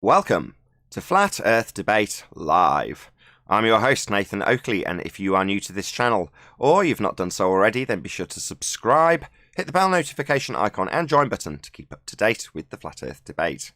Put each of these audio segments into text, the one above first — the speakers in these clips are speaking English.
Welcome to Flat Earth Debate Live. I'm your host, Nathan Oakley, and if you are new to this channel, or you've not done so already, then be sure to subscribe, hit the bell notification icon and join button to keep up to date with the Flat Earth Debate.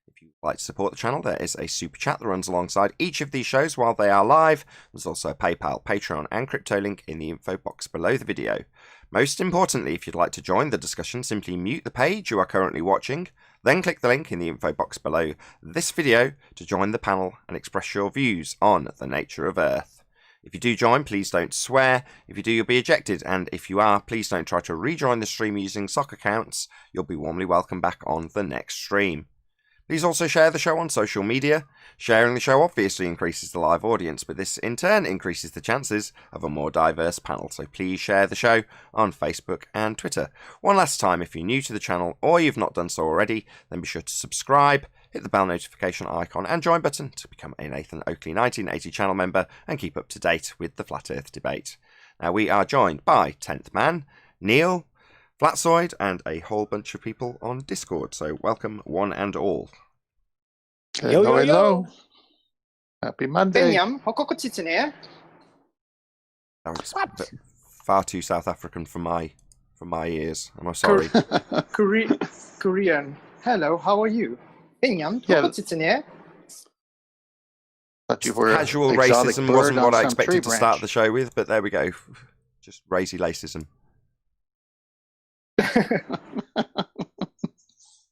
If you'd like to support the channel, there is a super chat that runs alongside each of these shows while they are live. There's also a PayPal, Patreon and crypto link in the info box below the video. Most importantly, if you'd like to join the discussion, simply mute the page you are currently watching, then click the link in the info box below this video to join the panel and express your views on the nature of Earth. If you do join, please don't swear. If you do, you'll be ejected, and if you are, please don't try to rejoin the stream using sock accounts. You'll be warmly welcome back on the next stream. Please also share the show on social media. Sharing the show obviously increases the live audience, but this in turn increases the chances of a more diverse panel, so please share the show on Facebook and Twitter. One last time, if you're new to the channel or you've not done so already, then be sure to subscribe, hit the bell notification icon and join button to become a Nathan Oakley 1980 channel member and keep up to date with the Flat Earth Debate. Now we are joined by 10th Man, Neil, Flatzoid, and a whole bunch of people on Discord, so welcome one and all. Hello, hello. Happy Monday. That was far too South African for my ears. I'm sorry. Korean. Hello, how are you? Yeah. Thought you were Casual racism wasn't what I expected to start the show with, but there we go. Just racy lacism.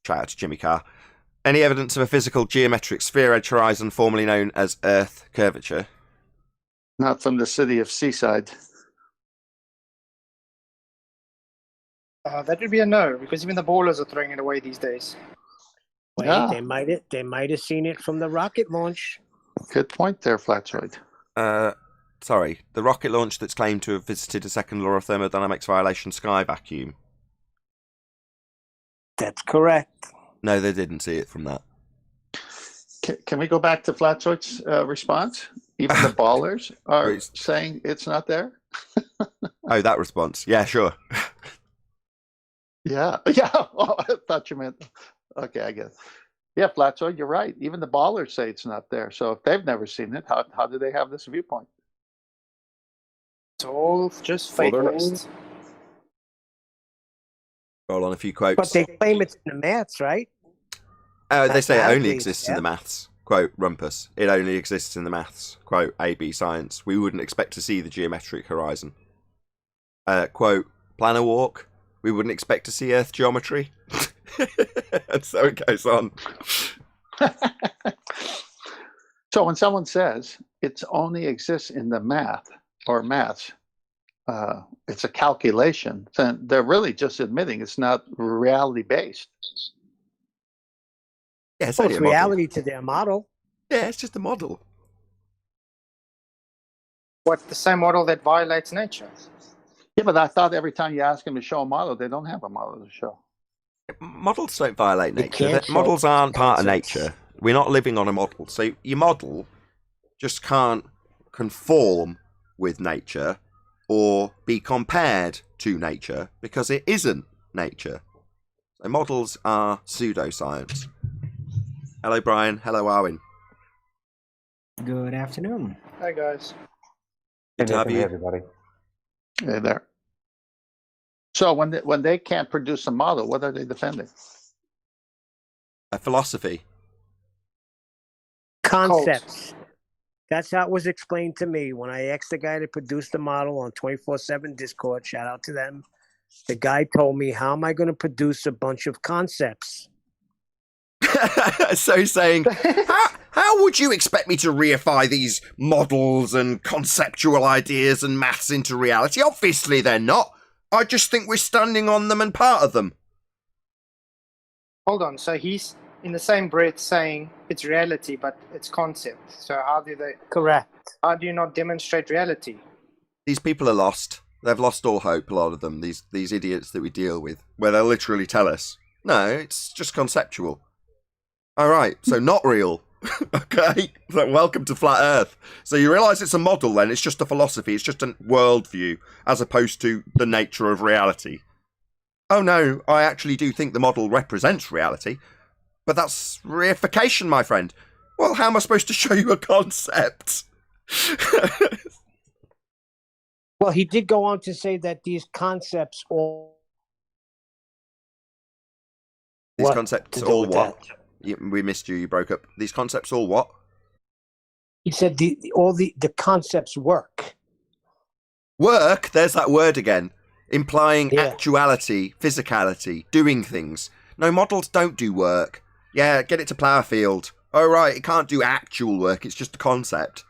Shout out to Jimmy Carr. Any evidence of a physical geometric sphere edge horizon formerly known as Earth curvature? Not from the city of Seaside. That would be a no, because even the ballers are throwing it away these days. Wait, Yeah. they might have seen it from the rocket launch. Good point there, Flatzoid. Sorry, the rocket launch that's claimed to have visited a second law of thermodynamics violation sky vacuum. That's correct. No, they didn't see it from that. Can we go back to Flatzoid's response? Even the ballers are Please. saying it's not there? Oh, that response. Yeah, sure. Yeah. Yeah. Oh, I thought you meant. Okay, I guess. Yeah, Flatzoid, you're right. Even the ballers say it's not there. So if they've never seen it, how do they have this viewpoint? It's all just fake based. Roll on a few quotes. But they claim it's in the maths, right? They say it only Exactly, exists in yeah. the maths. Quote, Rumpus. It only exists in the maths. Quote, AB Science. We wouldn't expect to see the geometric horizon. Quote, Planar Walk. We wouldn't expect to see Earth geometry. And so it goes on. So when someone says it only exists in the math or maths, it's a calculation, then they're really just admitting it's not reality based. Yeah, it's Well, only it's a model. reality to their model. Yeah, it's just a model. What, the same model that violates nature? Yeah, but I thought every time you ask them to show a model, they don't have a model to show. Models don't violate You nature. can't show Models aren't part of concepts. nature. We're not living on a model. So your model just can't conform with nature or be compared to nature because it isn't nature. So models are pseudoscience. Hello, Brian. Hello, Arwin. Good afternoon. Hi guys. Good to have you. everybody. Hey there. So when they can't produce a model, what are they defending? A philosophy. Concepts. That's how it was explained to me when I asked the guy to produce the model on 24/7 Discord. Shout out to them. The guy told me, how am I going to produce a bunch of concepts? So he's saying, how would you expect me to reify these models and conceptual ideas and maths into reality? Obviously they're not. I just think we're standing on them and part of them. Hold on, so he's in the same breath saying it's reality, but it's concept. So how do you not demonstrate reality? These people are lost. They've lost all hope, a lot of them, these idiots that we deal with, where they'll literally tell us, no, it's just conceptual. All right, so not real. Okay, so welcome to Flat Earth. So you realise it's a model then, it's just a philosophy, it's just a worldview, as opposed to the nature of reality. Oh no, I actually do think the model represents reality. But that's reification, my friend. Well, how am I supposed to show you a concept? Well, he did go on to say that these concepts all. These What concepts to do all with what? that? We missed you. You broke up. These concepts all what? He said all the concepts work. Work? There's that word again. Implying Yeah. actuality, physicality, doing things. No, models don't do work. Yeah, get it to plough a field. Oh, right, it can't do actual work. It's just a concept.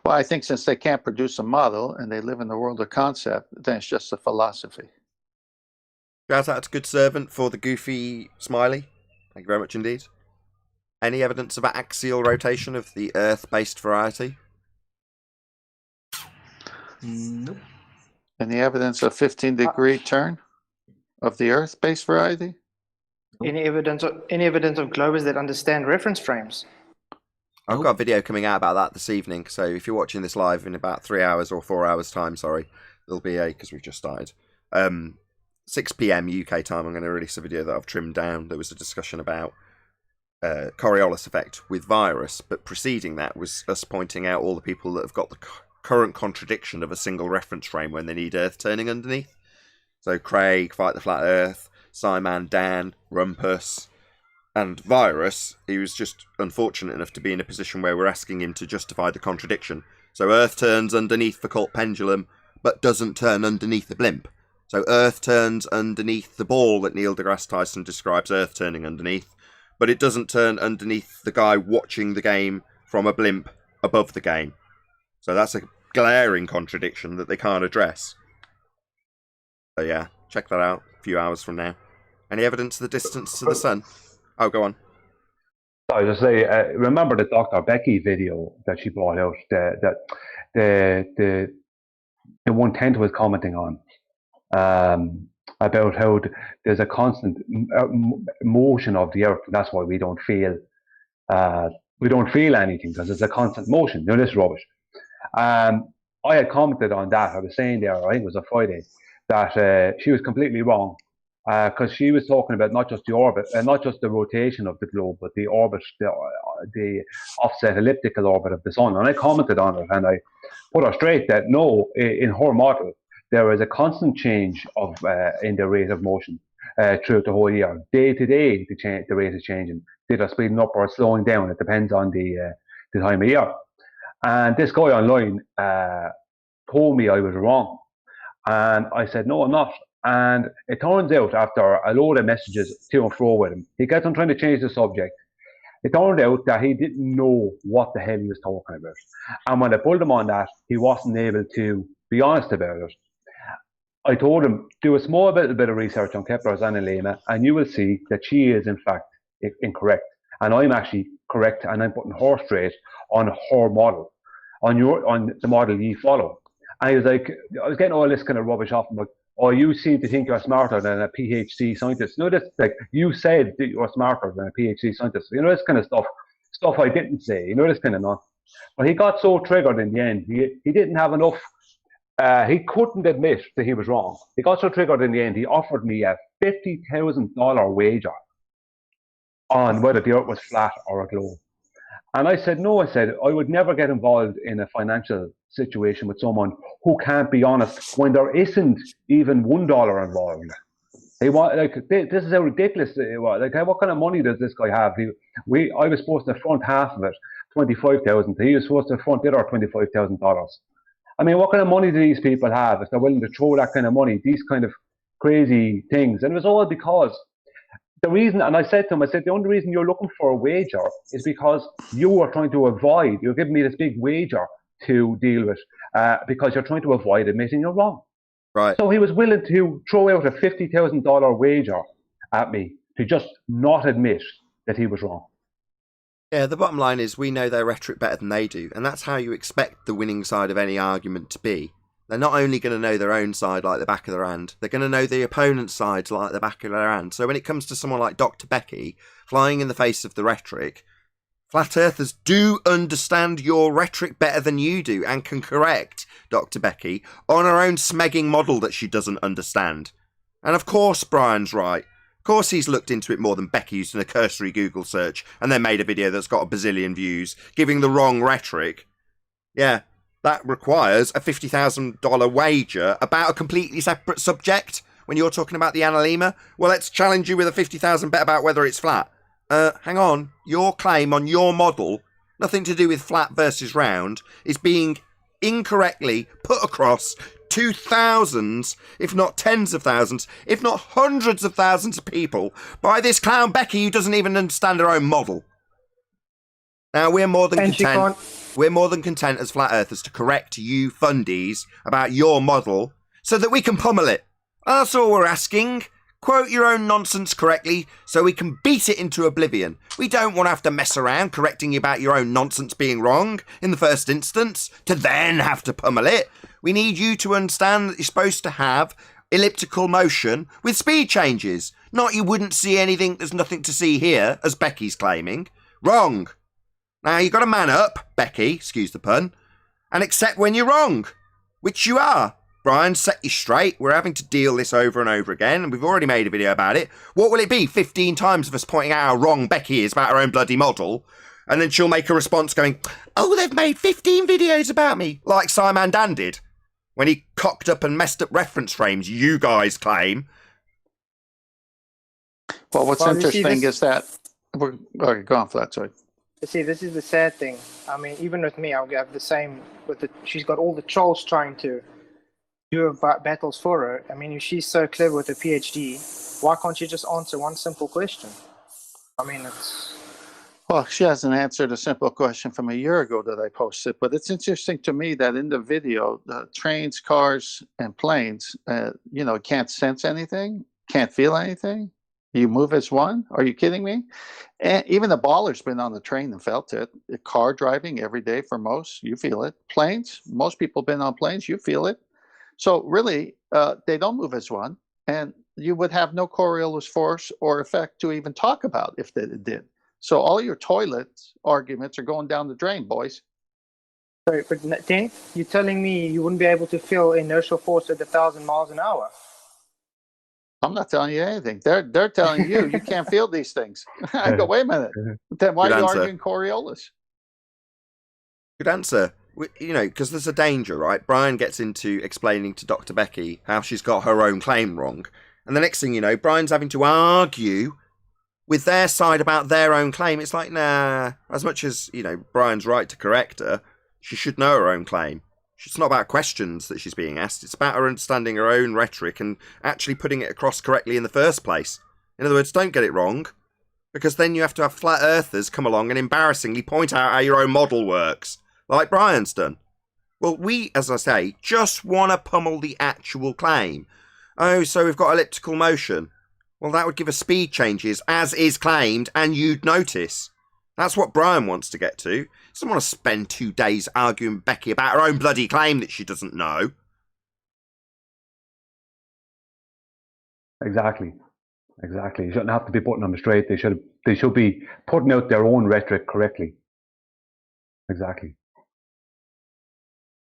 Well, I think since they can't produce a model and they live in the world of concept, then it's just a philosophy. Shout out to Good Servant for the goofy smiley. Thank you very much indeed. Any evidence of axial rotation of the Earth-based variety? Nope. Any evidence of 15-degree turn of the Earth-based variety? Any evidence of globers that understand reference frames? I've got a video coming out about that this evening, so if you're watching this live in about 3 hours or 4 hours time, sorry, there'll be because we've just started. 6 p.m. UK time, I'm going to release a video that I've trimmed down. There was a discussion about Coriolis effect with virus, but preceding that was us pointing out all the people that have got the current contradiction of a single reference frame when they need Earth turning underneath. So Craig, Fight the Flat Earth, Simon, Dan, Rumpus, and Virus. He was just unfortunate enough to be in a position where we're asking him to justify the contradiction. So Earth turns underneath the cult pendulum, but doesn't turn underneath the blimp. So Earth turns underneath the ball that Neil deGrasse Tyson describes Earth turning underneath, but it doesn't turn underneath the guy watching the game from a blimp above the game. So that's a glaring contradiction that they can't address. So yeah, check that out a few hours from now. Any evidence of the distance to the sun? Oh, go on. I was just say, remember the Dr. Becky video that she brought out, the one Tent was commenting on, about how there's a constant motion of the Earth, and that's why we don't feel anything, because it's a constant motion. You know, this rubbish. I had commented on that. I was saying there, I think it was a Friday, that she was completely wrong, because she was talking about not just the orbit, not just the rotation of the globe, but the orbit, the offset elliptical orbit of the sun. And I commented on it, and I put her straight that no, in her model, there is a constant change of in the rate of motion throughout the whole year. Day to day, the rate is changing. Either speeding up or slowing down. It depends on the time of year. And this guy online told me I was wrong. And I said, no, I'm not. And it turns out, after a load of messages to and fro with him, he kept on trying to change the subject. It turned out that he didn't know what the hell he was talking about. And when I pulled him on that, he wasn't able to be honest about it. I told him, do a small bit of research on Kepler's Analema, and you will see that she is, in fact, incorrect. And I'm actually correct, and I'm putting her straight on her model, on the model you follow. And he was like, I was getting all this kind of rubbish off him, like, oh, you seem to think you're smarter than a PhD scientist. You know, this, like, you said that you're smarter than a PhD scientist. You know, this kind of stuff I didn't say. You know, this kind of nonsense. But he got so triggered in the end, he didn't have enough. He couldn't admit that he was wrong. He got so triggered in the end, he offered me a $50,000 wager on whether the Earth was flat or a globe. And I said, no, I would never get involved in a financial situation with someone who can't be honest when there isn't even $1 involved. This is how ridiculous it was. Like, what kind of money does this guy have? I was supposed to front half of it, $25,000. He was supposed to front the other $25,000. I mean, what kind of money do these people have if they're willing to throw that kind of money, these kind of crazy things? And it was all because the reason, and I said to him, the only reason you're looking for a wager is because you are trying to avoid, you're giving me this big wager to deal with, because you're trying to avoid admitting you're wrong. Right. So he was willing to throw out a $50,000 wager at me to just not admit that he was wrong. Yeah, the bottom line is we know their rhetoric better than they do, and that's how you expect the winning side of any argument to be. They're not only going to know their own side like the back of their hand, they're going to know the opponent's side like the back of their hand. So when it comes to someone like Dr. Becky, flying in the face of the rhetoric, flat earthers do understand your rhetoric better than you do and can correct Dr. Becky on her own smegging model that she doesn't understand. And of course Brian's right. Of course he's looked into it more than Becky used in a cursory Google search and then made a video that's got a bazillion views, giving the wrong rhetoric. Yeah, that requires a $50,000 wager about a completely separate subject. When you're talking about the analemma, well, let's challenge you with a 50,000 bet about whether it's flat. Hang on, your claim on your model, nothing to do with flat versus round, is being incorrectly put across to thousands, if not tens of thousands, if not hundreds of thousands of people by this clown Becky who doesn't even understand her own model. Now, we're more than content. We're more than content as flat earthers to correct you fundies about your model so that we can pummel it. That's all we're asking. Quote your own nonsense correctly so we can beat it into oblivion. We don't want to have to mess around correcting you about your own nonsense being wrong in the first instance, to then have to pummel it. We need you to understand that you're supposed to have elliptical motion with speed changes. Not you wouldn't see anything, there's nothing to see here, as Becky's claiming. Wrong. Now, you've got to man up, Becky, excuse the pun, and accept when you're wrong, which you are. Brian, set you straight. We're having to deal this over and over again, and we've already made a video about it. What will it be? 15 times of us pointing out how wrong Becky is about her own bloody model, and then she'll make a response going, oh, they've made 15 videos about me, like Simon Dan did, when he cocked up and messed up reference frames, you guys claim. Well, what's interesting is that... Okay, go on, Flat, sorry. See, this is the sad thing. I mean, even with me, I'll have the same with the... She's got all the trolls trying to do her battles for her. I mean, if she's so clever with a PhD, why can't you just answer one simple question? I mean, it's... Well, she hasn't answered a simple question from a year ago that I posted, but it's interesting to me that in the video, trains, cars, and planes, can't sense anything, can't feel anything. You move as one? Are you kidding me? And even the baller's been on the train and felt it. Car driving every day for most, you feel it. Planes, most people been on planes, you feel it. So really, they don't move as one, and you would have no Coriolis force or effect to even talk about if they did. So all your toilet arguments are going down the drain, boys. Sorry, but Dan, you're telling me you wouldn't be able to feel inertial force at 1,000 miles an hour? I'm not telling you anything. They're telling you you can't feel these things. I go, wait a minute. Then why are you arguing Coriolis? Good answer. Because there's a danger, right? Brian gets into explaining to Dr. Becky how she's got her own claim wrong. And the next thing you know, Brian's having to argue with their side about their own claim. It's like, nah, as much as, Brian's right to correct her, she should know her own claim. It's not about questions that she's being asked. It's about her understanding her own rhetoric and actually putting it across correctly in the first place. In other words, don't get it wrong, because then you have to have flat earthers come along and embarrassingly point out how your own model works, like Brian's done. Well, we, as I say, just want to pummel the actual claim. Oh, so we've got elliptical motion. Well, that would give us speed changes, as is claimed, and you'd notice. That's what Brian wants to get to. He doesn't want to spend 2 days arguing with Becky about her own bloody claim that she doesn't know. Exactly. You shouldn't have to be putting them straight. They should be putting out their own rhetoric correctly. Exactly.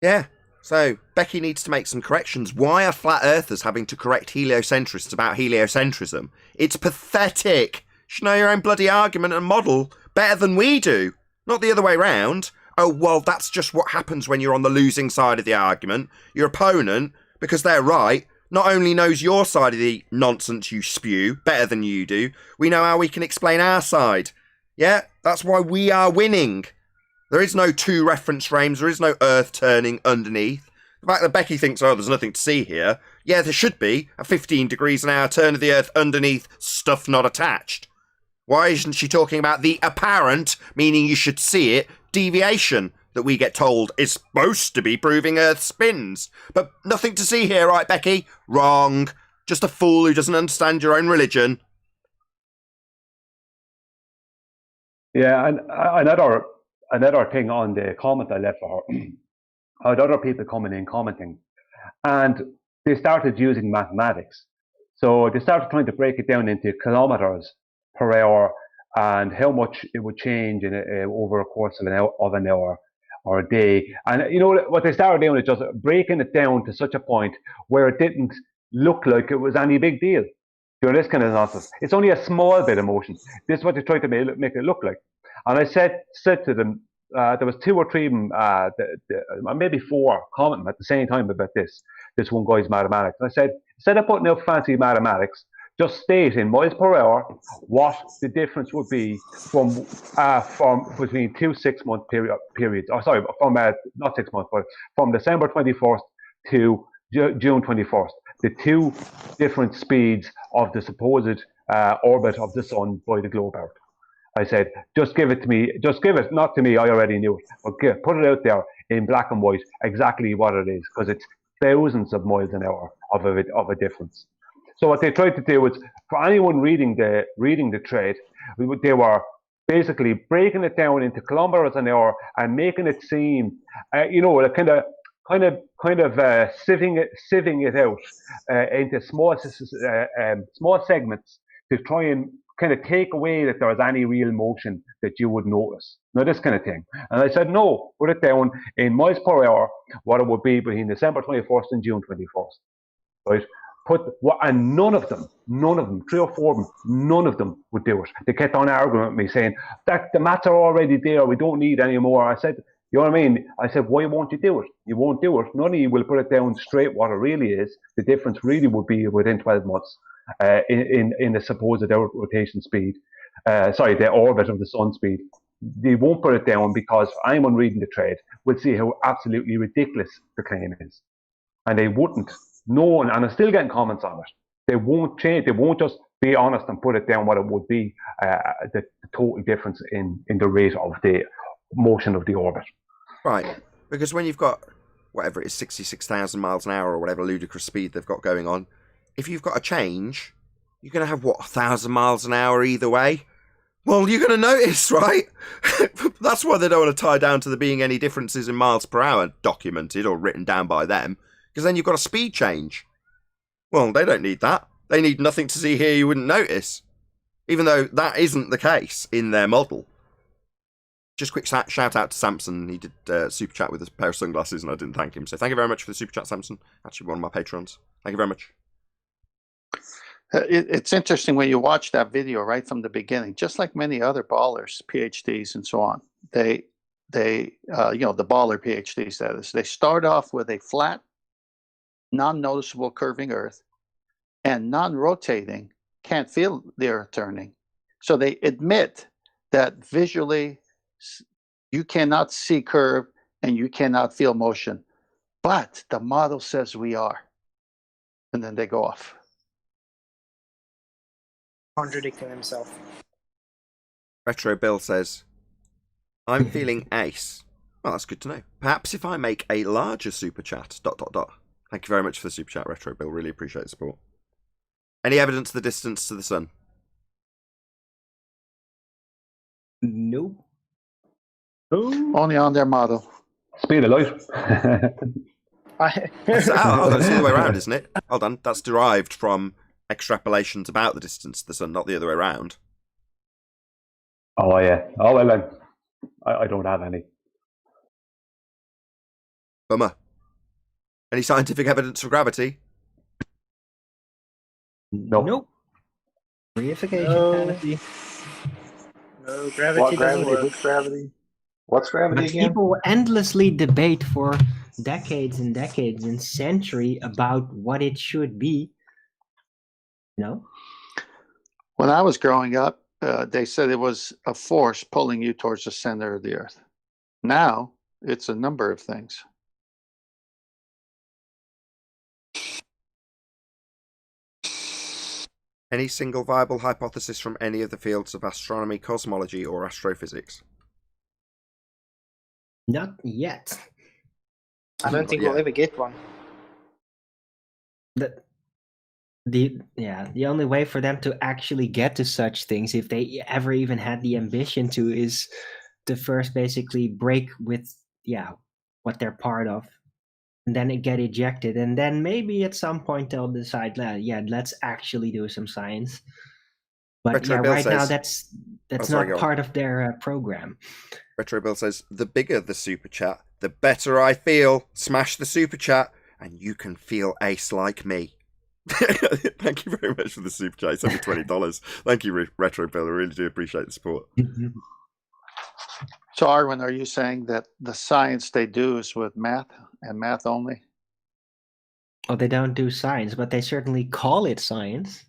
Yeah. So, Becky needs to make some corrections. Why are flat earthers having to correct heliocentrists about heliocentrism? It's pathetic. You should know your own bloody argument and model better than we do. Not the other way round. Oh, well, that's just what happens when you're on the losing side of the argument. Your opponent, because they're right, not only knows your side of the nonsense you spew better than you do, we know how we can explain our side. Yeah, that's why we are winning. There is no 2 reference frames. There is no earth turning underneath. The fact that Becky thinks, oh, there's nothing to see here. Yeah, there should be a 15 degrees an hour turn of the earth underneath, stuff not attached. Why isn't she talking about the apparent, meaning you should see it, deviation that we get told is supposed to be proving Earth spins? But nothing to see here, right, Becky? Wrong. Just a fool who doesn't understand your own religion. Yeah, and another thing on the comment I left for her, I had other people coming in commenting, and they started using mathematics. So they started trying to break it down into kilometers per hour and how much it would change over a course of an hour or a day. And what they started doing is just breaking it down to such a point where it didn't look like it was any big deal. You know, this kind of nonsense. It's only a small bit of motion. This is what they try to make it look like. And I said to them, there was 2 or 3 of them, maybe 4, commenting at the same time about this one guy's mathematics. And I said, instead of putting out fancy mathematics, just state in miles per hour what the difference would be from between 2 6-month periods. Oh, sorry, from not 6 months, but from December 21st to June 21st. The 2 different speeds of the supposed orbit of the sun by the globe Earth. I said, just give it to me. Just give it, not to me, I already knew it. But put it out there in black and white, exactly what it is, because it's thousands of miles an hour of a difference. So what they tried to do was, for anyone reading the trade, they were basically breaking it down into kilometers an hour and making it seem, kind of sieving it out into small segments to try and kind of take away that there was any real motion that you would notice. Now, this kind of thing. And I said, no, put it down in miles per hour, what it would be between December 21st and June 21st. Right? And none of them, 3 or 4 of them, none of them would do it. They kept on arguing with me, saying, that the maths are already there, we don't need any more. I said, you know what I mean? I said, why won't you do it? You won't do it. None of you will put it down straight what it really is. The difference really would be within 12 months in the supposed rotation speed. The orbit of the sun speed. They won't put it down because anyone reading the trade will see how absolutely ridiculous the claim is. And they wouldn't. No one, and I'm still getting comments on it. They won't change. They won't just be honest and put it down what it would be, the total difference in the rate of the motion of the orbit. Right, because when you've got, whatever it is, 66,000 miles an hour or whatever ludicrous speed they've got going on, if you've got a change, you're going to have, 1,000 miles an hour either way? Well, you're going to notice, right? That's why they don't want to tie down to there being any differences in miles per hour documented or written down by them, because then you've got a speed change. Well, they don't need that. They need nothing to see here you wouldn't notice, even though that isn't the case in their model. Just quick shout out to Samson. He did super chat with a pair of sunglasses and I didn't thank him. So thank you very much for the super chat, Samson. Actually, one of my patrons. Thank you very much. It's interesting when you watch that video right from the beginning, just like many other ballers, PhDs and so on. The baller PhDs, that is, they start off with a flat, non-noticeable curving Earth and non-rotating, can't feel the Earth turning. So they admit that visually you cannot see curve and you cannot feel motion, but the model says we are. And then they go off. Contradicting himself. Retro Bill says, I'm feeling ace. Well, that's good to know. Perhaps if I make a larger super chat, ... Thank you very much for the super chat, Retro Bill. Really appreciate the support. Any evidence of the distance to the sun? Nope. Only on their model. Speed of light. It's the other way around, isn't it? Hold on. That's derived from extrapolations about the distance to the sun, not the other way around. Oh, yeah. Oh, well, then. I don't have any. Bummer. Any scientific evidence for gravity? No. Nope. Reification No. penalty. No, gravity What doesn't gravity? work. Which gravity? What's gravity But again? people endlessly debate for decades and decades and century about what it should be. No? When I was growing up, they said it was a force pulling you towards the center of the Earth. Now, it's a number of things. Any single viable hypothesis from any of the fields of astronomy, cosmology, or astrophysics? Not yet. I don't think we'll ever get one. The only way for them to actually get to such things, if they ever even had the ambition to, is to first basically break with what they're part of, and then it get ejected, and then maybe at some point they'll decide, let's actually do some science. But Retro Bill right now says- that's sorry, go not on. part of their program. Retro Bill says, the bigger the super chat, the better I feel. Smash the super chat, and you can feel ace like me. Thank you very much for the super chat. It's only $20. Thank you, Retro Bill. I really do appreciate the support. So, Arwen, are you saying that the science they do is with math and math only? Well, they don't do science, but they certainly call it science.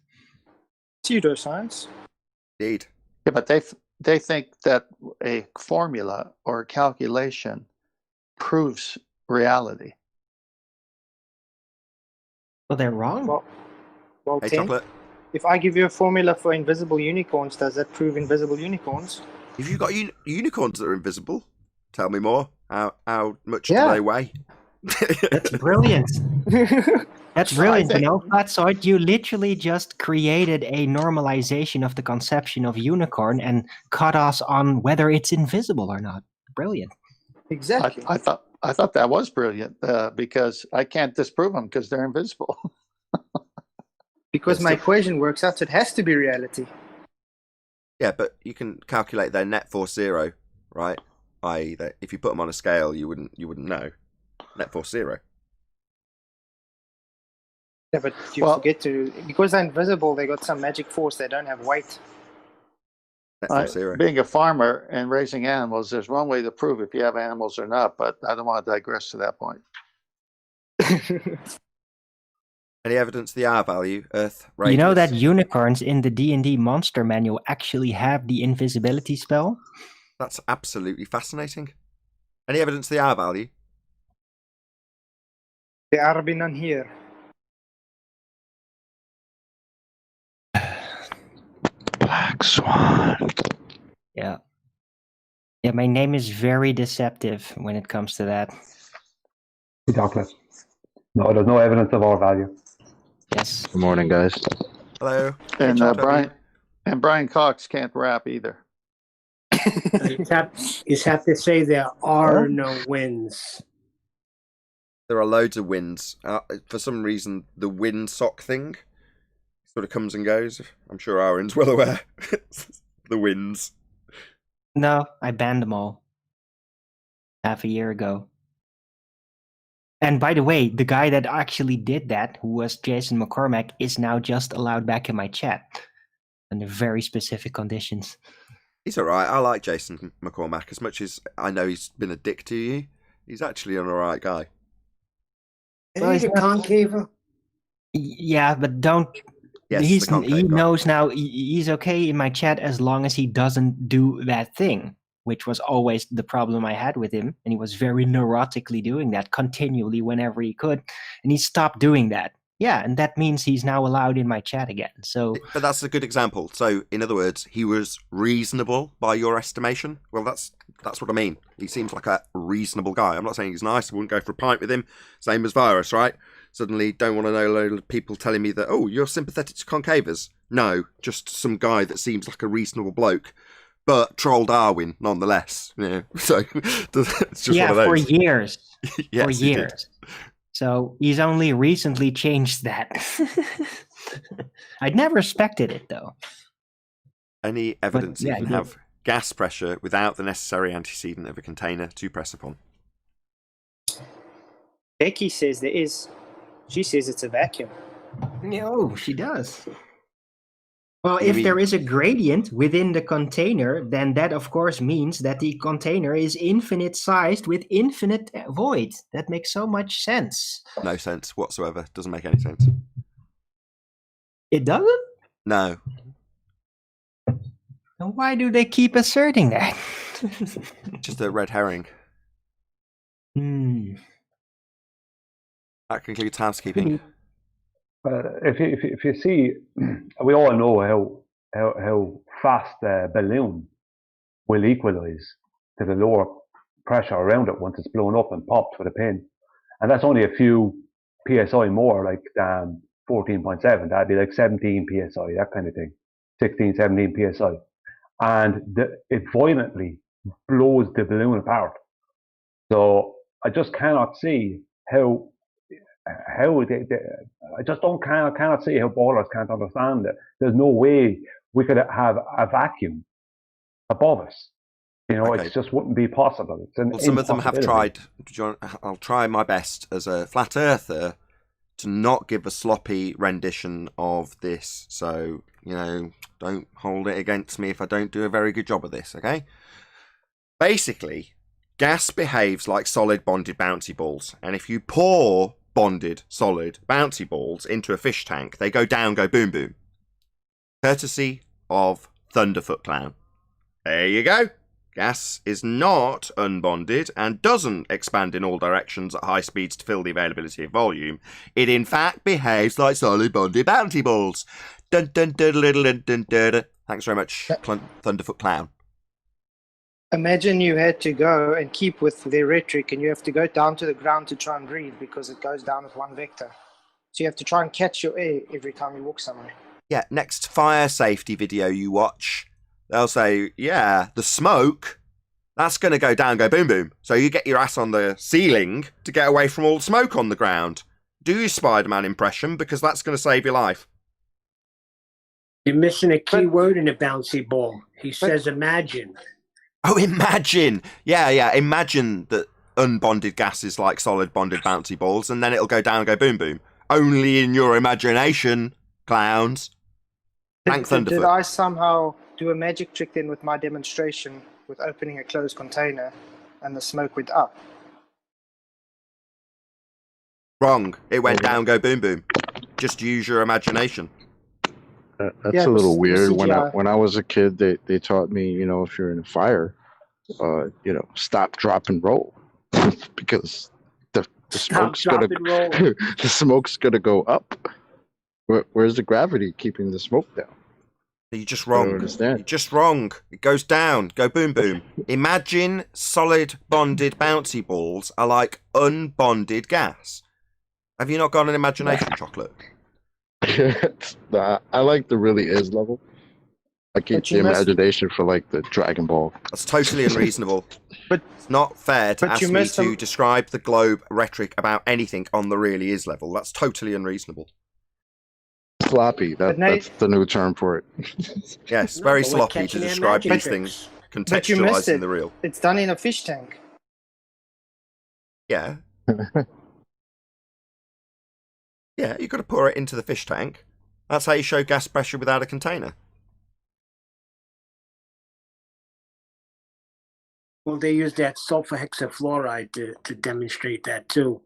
Pseudoscience. Indeed. Yeah, but they think that a formula or a calculation proves reality. Well, they're wrong. Well, Hey, Tim, Chocolate. if I give you a formula for invisible unicorns, does that prove invisible unicorns? If you've got unicorns that are invisible, tell me more. How much Yeah. do they weigh? That's brilliant. That's brilliant. think- Flatsoid, you literally just created a normalization of the conception of unicorn and cut us on whether it's invisible or not. Brilliant. Exactly. I thought that was brilliant because I can't disprove them because they're invisible. Because my equation works out, so it has to be reality. Yeah, but you can calculate their net force zero, right? I.e., that if you put them on a scale, you wouldn't know. Net force zero. Yeah, but you forget to, because they're invisible, they got some magic force. They don't have weight. Net force zero. Being a farmer and raising animals, there's one way to prove if you have animals or not, but I don't want to digress to that point. Any evidence the R value, Earth, You know radius? that unicorns in the D&D monster manual actually have the invisibility spell? That's absolutely fascinating. Any evidence the R value? There are be none here. Black Swan. Yeah. Yeah, my name is very deceptive when it comes to that. Chocolate. No, there's no evidence of our value. Yes. Good morning, guys. Hello. And Chocolate. Brian Cox can't rap either. You have to say there are no wins. There are loads of winds. For some reason, the wind sock thing sort of comes and goes. I'm sure Aaron's well aware. The winds. No, I banned them all. Half a year ago. And by the way, the guy that actually did that, who was Jason McCormack, is now just allowed back in my chat. Under very specific conditions. He's alright. I like Jason McCormack. As much as I know he's been a dick to you, he's actually an alright guy. Is he the concaver? Yeah, but don't... Yes, he the concave guy. knows now he's okay in my chat as long as he doesn't do that thing, which was always the problem I had with him. And he was very neurotically doing that continually whenever he could. And he stopped doing that. Yeah, and that means he's now allowed in my chat again. So, But that's a good example. So, in other words, he was reasonable by your estimation. Well, that's what I mean. He seems like a reasonable guy. I'm not saying he's nice. I wouldn't go for a pint with him. Same as Virus, right? Suddenly don't want to know a load of people telling me that, oh, you're sympathetic to concavers. No, just some guy that seems like a reasonable bloke. But troll Darwin, nonetheless. Yeah. So, it's just one of those. for years. Yes, For he did. years. So he's only recently changed that. I'd never expected it, though. Any evidence yeah, you can he did. have gas pressure without the necessary antecedent of a container to press upon? Becky says there is. She says it's a vacuum. No, she does. Well, You if mean- there is a gradient within the container, then that of course means that the container is infinite sized with infinite void. That makes so much sense. No sense whatsoever. Doesn't make any sense. It doesn't? No. Then why do they keep asserting that? Just a red herring. That concludes housekeeping. If you see, we all know how fast a balloon will equalize to the lower pressure around it once it's blown up and popped with a pin, and that's only a few psi more, like 14.7. That'd be like 17 psi, that kind of thing, 16, 17 psi, and it violently blows the balloon apart. So I just cannot see how I just cannot see how ballers can't understand it. There's no way we could have a vacuum above us. You know, Okay. it just wouldn't be possible. It's an Well, some of them have impossibility. tried. I'll try my best as a flat earther to not give a sloppy rendition of this. So, you know, don't hold it against me if I don't do a very good job of this, okay? Basically, gas behaves like solid bonded bouncy balls. And if you pour bonded solid bouncy balls into a fish tank, they go down, go boom boom. Courtesy of Thunderfoot Clown. There you go. Gas is not unbonded and doesn't expand in all directions at high speeds to fill the availability of volume. It in fact behaves like solid bonded bouncy balls. Dun dun dun dun dun dun dun. Thanks very much, Thunderfoot Clown. Imagine you had to go and keep with their rhetoric and you have to go down to the ground to try and breathe because it goes down with one vector. So you have to try and catch your air every time you walk somewhere. Yeah, next fire safety video you watch, they'll say, yeah, the smoke, that's going to go down, go boom boom. So you get your ass on the ceiling to get away from all the smoke on the ground. Do your Spider-Man impression because that's going to save your life. You're missing a key word in a bouncy ball. He says imagine. Oh, imagine. Yeah. Imagine that unbonded gas is like solid bonded bouncy balls and then it'll go down, go boom boom. Only in your imagination, clowns. Thank Thunderfoot. Did I somehow do a magic trick then with my demonstration with opening a closed container and the smoke went up? Wrong. It went down, go boom boom. Just use your imagination. That's a little weird. When I was a kid, they taught me, you know, if you're in a fire, you know, stop, drop, and roll, because the smoke's the smoke's gonna go up. Where's the gravity keeping the smoke down? You're just wrong. I don't understand. You're just wrong. It goes down, go boom boom. Imagine solid bonded bouncy balls are like unbonded gas. Have you not got an imagination, Chocolate? Nah, I like the really is level. I keep the imagination for like the Dragon Ball. That's totally unreasonable. But it's not fair to ask me to them. describe the globe rhetoric about anything on the really is level. That's totally unreasonable. Sloppy. That's the new term for it. Yes, very sloppy to describe these things, contextualizing the real. It's done in a fish tank. Yeah. Yeah, you've got to pour it into the fish tank. That's how you show gas pressure without a container. Well, they use that sulfur hexafluoride to demonstrate that too.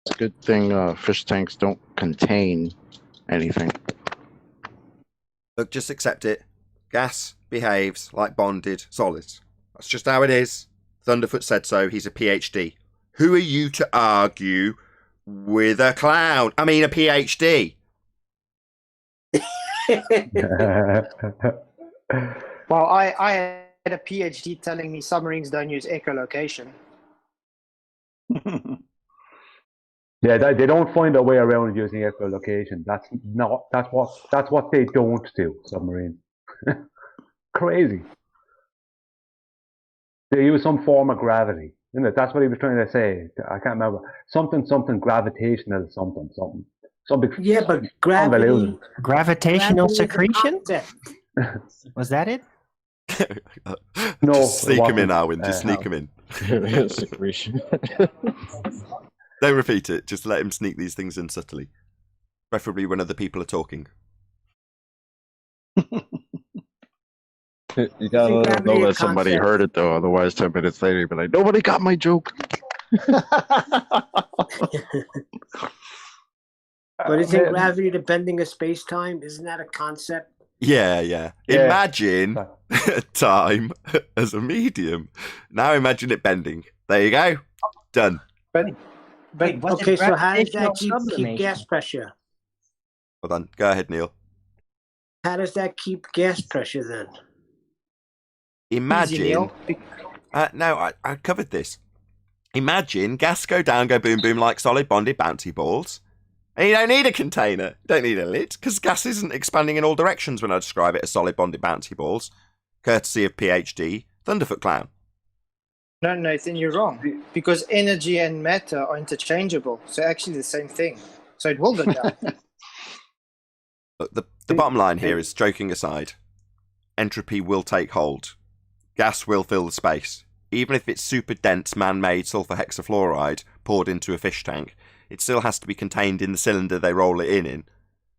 It's a good thing fish tanks don't contain anything. Look, just accept it. Gas behaves like bonded solids. That's just how it is. Thunderfoot said so. He's a PhD. Who are you to argue with a clown? I mean, a PhD. Well, I had a PhD telling me submarines don't use echolocation. Yeah, they don't find a way around using echolocation. That's what they don't do, submarines. Crazy. They use some form of gravity. Isn't it? That's what he was trying to say. I can't remember. Something gravitational something. Yeah, but Gravitational secretion? Was that it? No. Just sneak him in, Alwyn. Just sneak him in. Secretion. Don't repeat it. Just let him sneak these things in subtly. Preferably when other people are talking. You gotta know that somebody heard it though, otherwise 10 minutes later you'll be like, nobody got my joke. But isn't gravity the bending of space-time? Isn't that a concept? Yeah. Imagine time as a medium. Now imagine it bending. There you go. Done. But okay, so how does that keep gas pressure? Hold on. Go ahead, Neil. How does that keep gas pressure then? Imagine. No, I covered this. Imagine gas go down, go boom boom like solid bonded bouncy balls. And you don't need a container. You don't need a lid, because gas isn't expanding in all directions when I describe it as solid bonded bouncy balls. Courtesy of PhD, Thunderfoot Clown. No, Nathan, you're wrong. Because energy and matter are interchangeable. So actually the same thing. So it will go down. Look, the bottom line here is, joking aside, entropy will take hold. Gas will fill the space. even if it's super dense man-made sulfur hexafluoride poured into a fish tank, it still has to be contained in the cylinder they roll it in.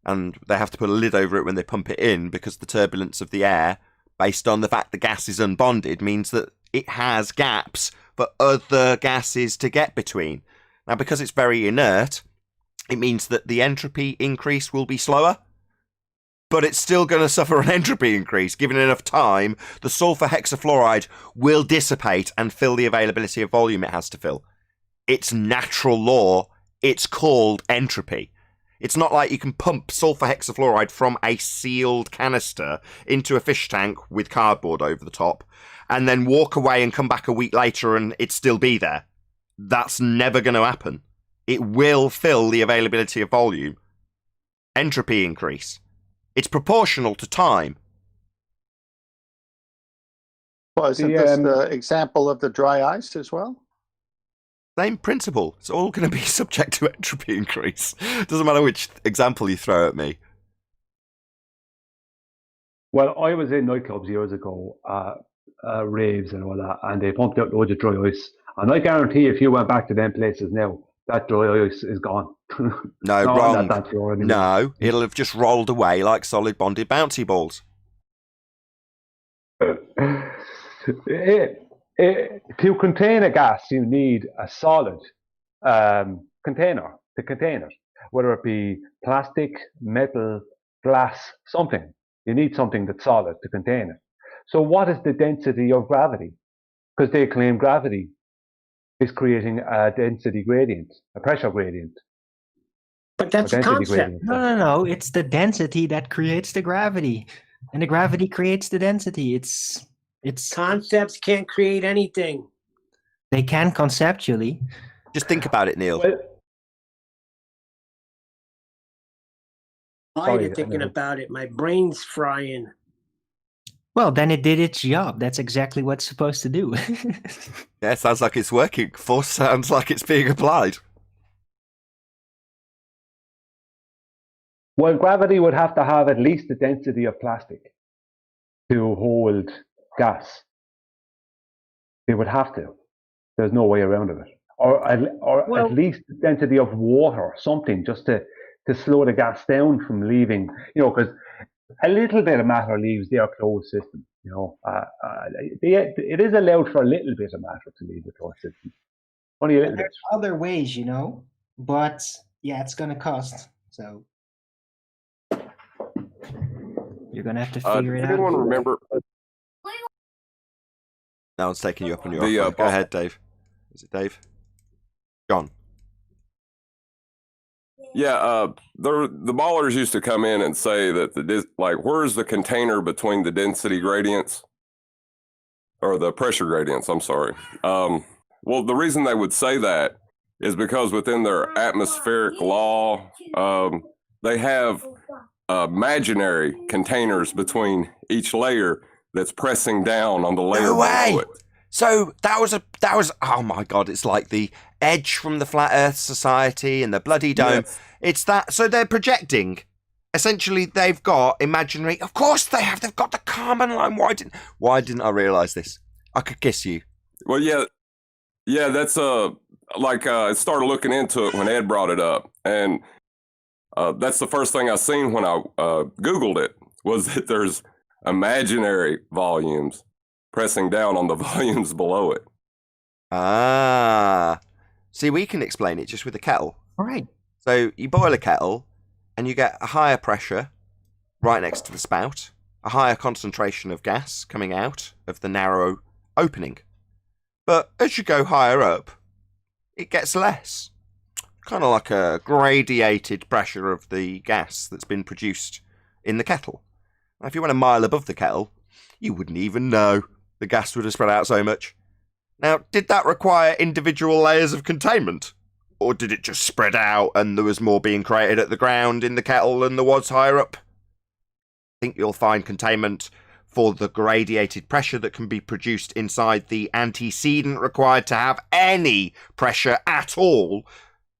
And they have to put a lid over it when they pump it in, because the turbulence of the air, based on the fact the gas is unbonded, means that it has gaps for other gases to get between. Now, because it's very inert, it means that the entropy increase will be slower, but it's still going to suffer an entropy increase. Given enough time, the sulfur hexafluoride will dissipate and fill the availability of volume it has to fill. It's natural law. It's called entropy. It's not like you can pump sulfur hexafluoride from a sealed canister into a fish tank with cardboard over the top and then walk away and come back a week later and it still be there. That's never going to happen. It will fill the availability of volume. Entropy increase. It's proportional to time. Well, isn't this the example of the dry ice as well? Same principle. It's all going to be subject to entropy increase. Doesn't matter which example you throw at me. Well, I was in nightclubs years ago, raves and all that, and they pumped out loads of dry ice. And I guarantee if you went back to them places now, that dry ice is gone. No, wrong. No, it'll have just rolled away like solid bonded bouncy balls. To contain a gas, you need a solid container to contain it, whether it be plastic, metal, glass, something. You need something that's solid to contain it. So what is the density of gravity? Because they claim gravity is creating a density gradient, a pressure gradient. But that's a concept. Gradient. No. It's the density that creates the gravity. And the gravity creates the density. It's concepts can't create anything. They can conceptually. Just think about it, Neil. Thinking about it, my brain's frying. Well, then it did its job. That's exactly what it's supposed to do. Yeah, sounds like it's working. Force sounds like it's being applied. Well, gravity would have to have at least the density of plastic to hold gas. They would have to. There's no way around it. Or at least the density of water, something, just to slow the gas down from leaving, because a little bit of matter leaves their closed system, it is allowed for a little bit of matter to leave the closed system. Only a little bit. There's other ways, but yeah, it's going to cost. So you're going to have to figure it out. Anyone remember? No one's taking you up on your offer. Go ahead, Dave. Is it Dave? John. Yeah, the ballers used to come in and say that where's the container between the density gradients or the pressure gradients? I'm sorry. Well, the reason they would say that is because within their atmospheric law, they have imaginary containers between each layer that's pressing down on the layer below it. So that was oh my god, it's like the Edge from the Flat Earth Society and the Bloody Dome. Yes. It's that. So they're projecting. Essentially, they've got imaginary. Of course they have. They've got the Kármán line. Why didn't I realise this? I could kiss you. Well, yeah. That's I started looking into it when Ed brought it up, and that's the first thing I seen when I Googled it, was that there's imaginary volumes pressing down on the volumes below it. Ah. See, we can explain it just with a kettle. All right. So you boil a kettle and you get a higher pressure right next to the spout, a higher concentration of gas coming out of the narrow opening. But as you go higher up, it gets less. Kind of like a gradiated pressure of the gas that's been produced in the kettle. Now, if you went a mile above the kettle, you wouldn't even know. The gas would have spread out so much. Now, did that require individual layers of containment? Or did it just spread out and there was more being created at the ground in the kettle than there was higher up? I think you'll find containment for the gradiated pressure that can be produced inside the antecedent required to have any pressure at all.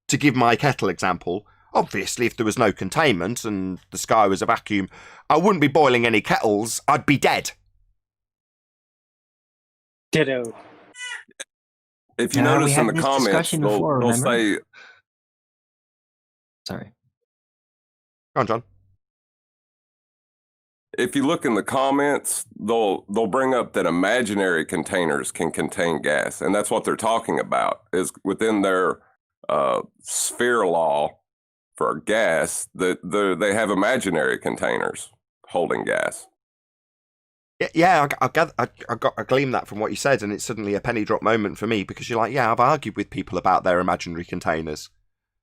To give my kettle example, obviously if there was no containment and the sky was a vacuum, I wouldn't be boiling any kettles, I'd be dead. Ditto. if you notice in the this comments, discussion before, they'll remember? say, Sorry. Go on, John. if you look in the comments, they'll bring up that imaginary containers can contain gas, and that's what they're talking about. Is within their sphere law for gas that they have imaginary containers holding gas. Yeah, I gleaned that from what you said, and it's suddenly a penny drop moment for me because you're like, yeah, I've argued with people about their imaginary containers.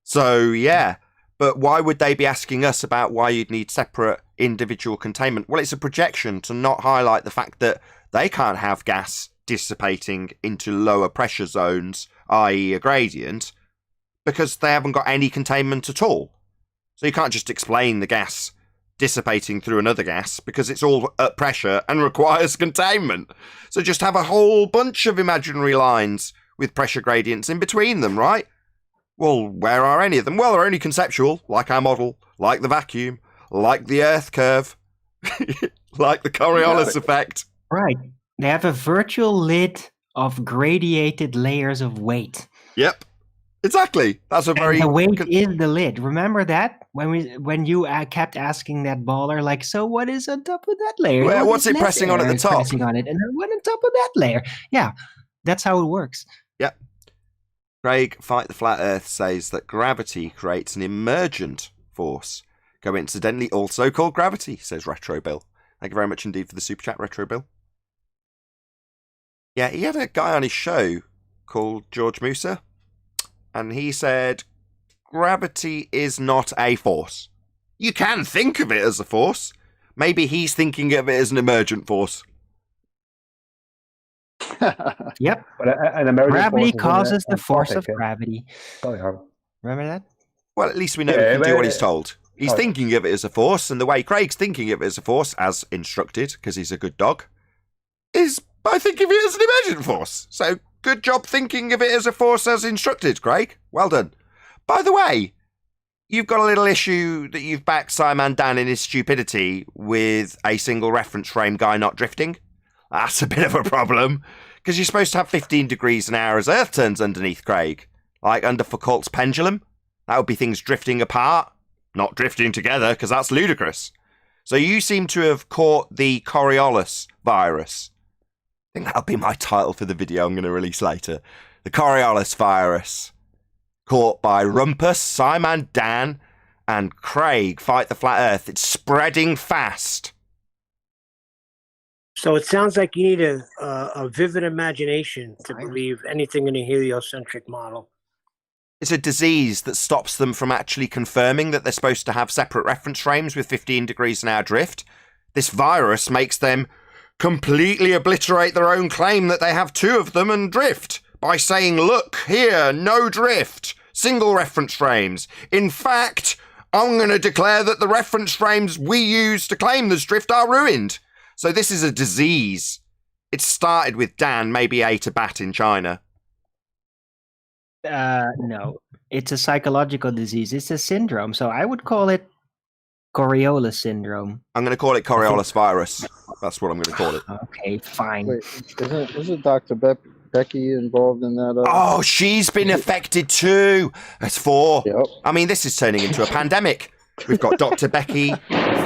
So, yeah, but why would they be asking us about why you'd need separate individual containment? Well, it's a projection to not highlight the fact that they can't have gas dissipating into lower pressure zones, i.e. a gradient, because they haven't got any containment at all. So you can't just explain the gas dissipating through another gas because it's all at pressure and requires containment. So just have a whole bunch of imaginary lines with pressure gradients in between them, right? Well, where are any of them? Well, they're only conceptual, like our model, like the vacuum, like the Earth curve, like the Coriolis effect. Right. They have a virtual lid of gradiated layers of weight. Yep. Exactly. That's a very... And the weight is the lid. Remember that? When you kept asking that baller, like, so what is on top of that layer? Well, what's it pressing on at the top? Pressing on it. And then what on top of that layer? Yeah, that's how it works. Yep. Craig, Fight the Flat Earth, says that gravity creates an emergent force. Coincidentally, also called gravity, says Retro Bill. Thank you very much indeed for the super chat, Retro Bill. Yeah, he had a guy on his show called George Musa, and he said, gravity is not a force. You can think of it as a force. Maybe he's thinking of it as an emergent force. Yep. But an emergent gravity force causes the force of yeah. gravity. Sorry, Harvey. Remember that? Well, at least we know he can do what he's told. He's thinking of it as a force, and the way Craig's thinking of it as a force, as instructed, because he's a good dog, is by thinking of it as an emergent force. So, good job thinking of it as a force as instructed, Craig. Well done. By the way, you've got a little issue that you've backed Simon Dan in his stupidity with a single reference frame guy not drifting. That's a bit of a problem, because you're supposed to have 15 degrees an hour as Earth turns underneath, Craig. Like under Foucault's pendulum. That would be things drifting apart, not drifting together, because that's ludicrous. So you seem to have caught the Coriolis virus. I think that'll be my title for the video I'm going to release later. The Coriolis virus. Caught by Rumpus, Simon Dan, and Craig, Fight the Flat Earth. It's spreading fast. So it sounds like you need a vivid imagination to believe anything in a heliocentric model. It's a disease that stops them from actually confirming that they're supposed to have separate reference frames with 15 degrees an hour drift. This virus makes them completely obliterate their own claim that they have two of them and drift by saying, look, here, no drift, single reference frames. In fact, I'm going to declare that the reference frames we use to claim there's drift are ruined. So this is a disease. It started with Dan, maybe ate a bat in China. No, it's a psychological disease. It's a syndrome. So I would call it Coriolis syndrome. I'm going to call it Coriolis virus. That's what I'm going to call it. Okay, fine. Wait, isn't Dr. Becky involved in that? Oh, she's been affected too. That's four. Yep. I mean, this is turning into a pandemic. We've got Dr. Becky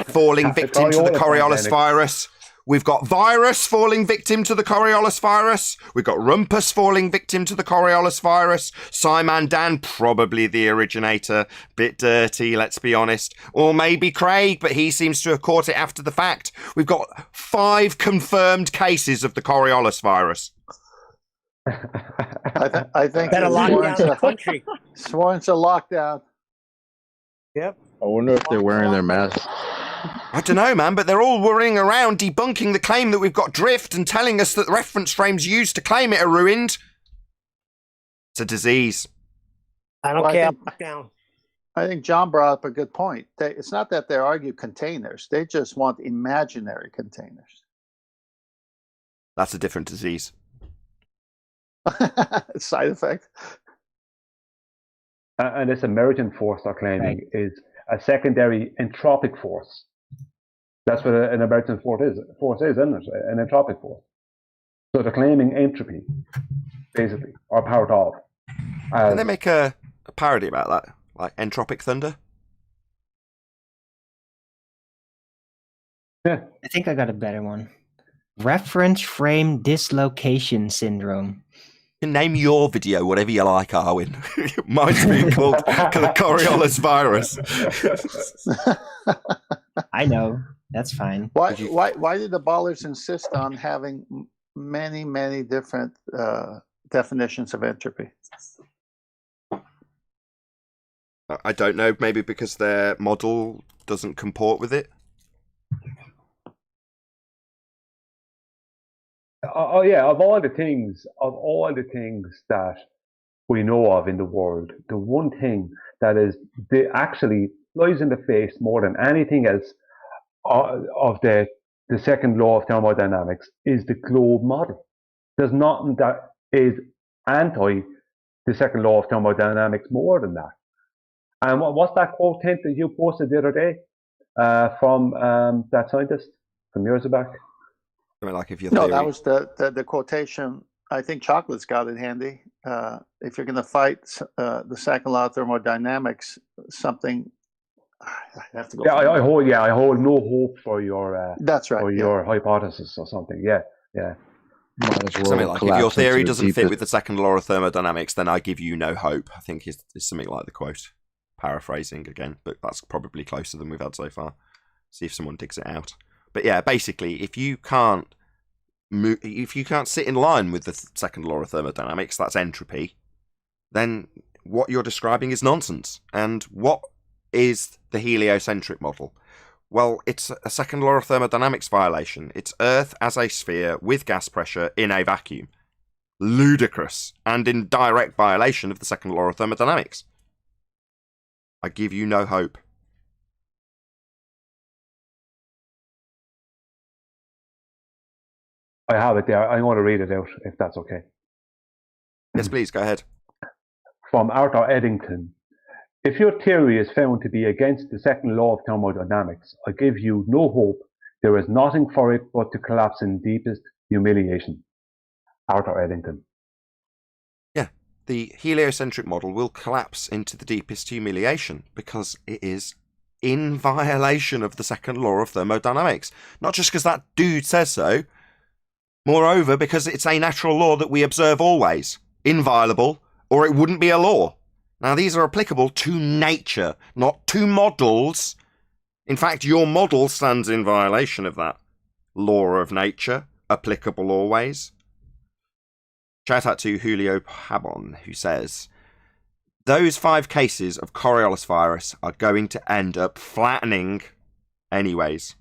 falling victim to the Coriolis virus. We've got Virus falling victim to the Coriolis virus. We've got Rumpus falling victim to the Coriolis virus. Simon Dan, probably the originator. Bit dirty, let's be honest. Or maybe Craig, but he seems to have caught it after the fact. We've got 5 confirmed cases of the Coriolis virus. I think Better lock down the country. Sworn to lockdown. Yep. I wonder if they're wearing their masks. I don't know, man, but they're all worrying around debunking the claim that we've got drift and telling us that the reference frames used to claim it are ruined. It's a disease. I don't care. Lockdown. I think John brought up a good point. It's not that they argue containers. They just want imaginary containers. That's a different disease. Side effect. And this emergent force they're claiming is a secondary entropic force. That's what an emergent force is, isn't it? An entropic force. So they're claiming entropy, basically, or part of. Can they make a parody about that, like Entropic Thunder? Yeah. I think I got a better one. Reference frame dislocation syndrome. You can name your video whatever you like, Arwin. Mine's being called the Coriolis virus. I know. That's fine. Why did the ballers insist on having many different definitions of entropy? I don't know. Maybe because their model doesn't comport with it. Oh yeah, of all the things that we know of in the world, the one thing that actually lies in the face more than anything else of the second law of thermodynamics is the globe model. There's nothing that is anti the second law of thermodynamics more than that. And what's that quote that you posted the other day from that scientist from years back? I mean, like if you're that was the quotation. I think Chocolate's got it handy. If you're going to fight the second law of thermodynamics, something I have to go. Yeah, I hold no hope for your. That's right. For your hypothesis or something. Yeah. Might as well something like if your theory into the doesn't fit deepest- with the second law of thermodynamics, then I give you no hope. I think is something like the quote. Paraphrasing again, but that's probably closer than we've had so far. See if someone digs it out. But yeah, basically, if you can't sit in line with the second law of thermodynamics, that's entropy, then what you're describing is nonsense. And what is the heliocentric model? Well, it's a second law of thermodynamics violation. It's Earth as a sphere with gas pressure in a vacuum. Ludicrous and in direct violation of the second law of thermodynamics. I give you no hope. I have it there. I want to read it out, if that's okay. Yes, please, go ahead. From Arthur Eddington. If your theory is found to be against the second law of thermodynamics, I give you no hope. There is nothing for it but to collapse in deepest humiliation. Arthur Eddington. Yeah, the heliocentric model will collapse into the deepest humiliation because it is in violation of the second law of thermodynamics. Not just because that dude says so. Moreover, because it's a natural law that we observe always. Inviolable, or it wouldn't be a law. Now, these are applicable to nature, not to models. In fact, your model stands in violation of that law of nature, applicable always. Shout out to Julio Pabon, who says, those 5 cases of Coriolis virus are going to end up flattening anyways.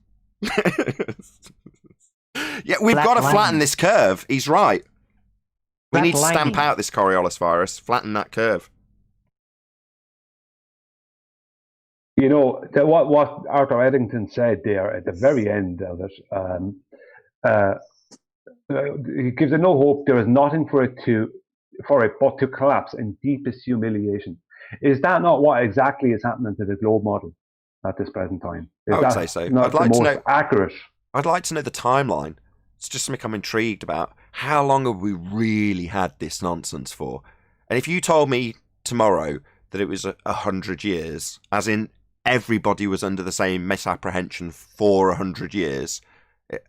Yeah, we've got to flatten this curve. He's right. We need to stamp out this Coriolis virus, flatten that curve. You know, what Arthur Eddington said there at the very end of it, he gives it no hope. There is nothing for it but to collapse in deepest humiliation. Is that not what exactly is happening to the globe model at this present time? I would say so. Not I'd like the to most know. Accurate. I'd like to know the timeline. It's just something I'm intrigued about. How long have we really had this nonsense for? And if you told me tomorrow that it was 100 years, as in everybody was under the same misapprehension for 100 years,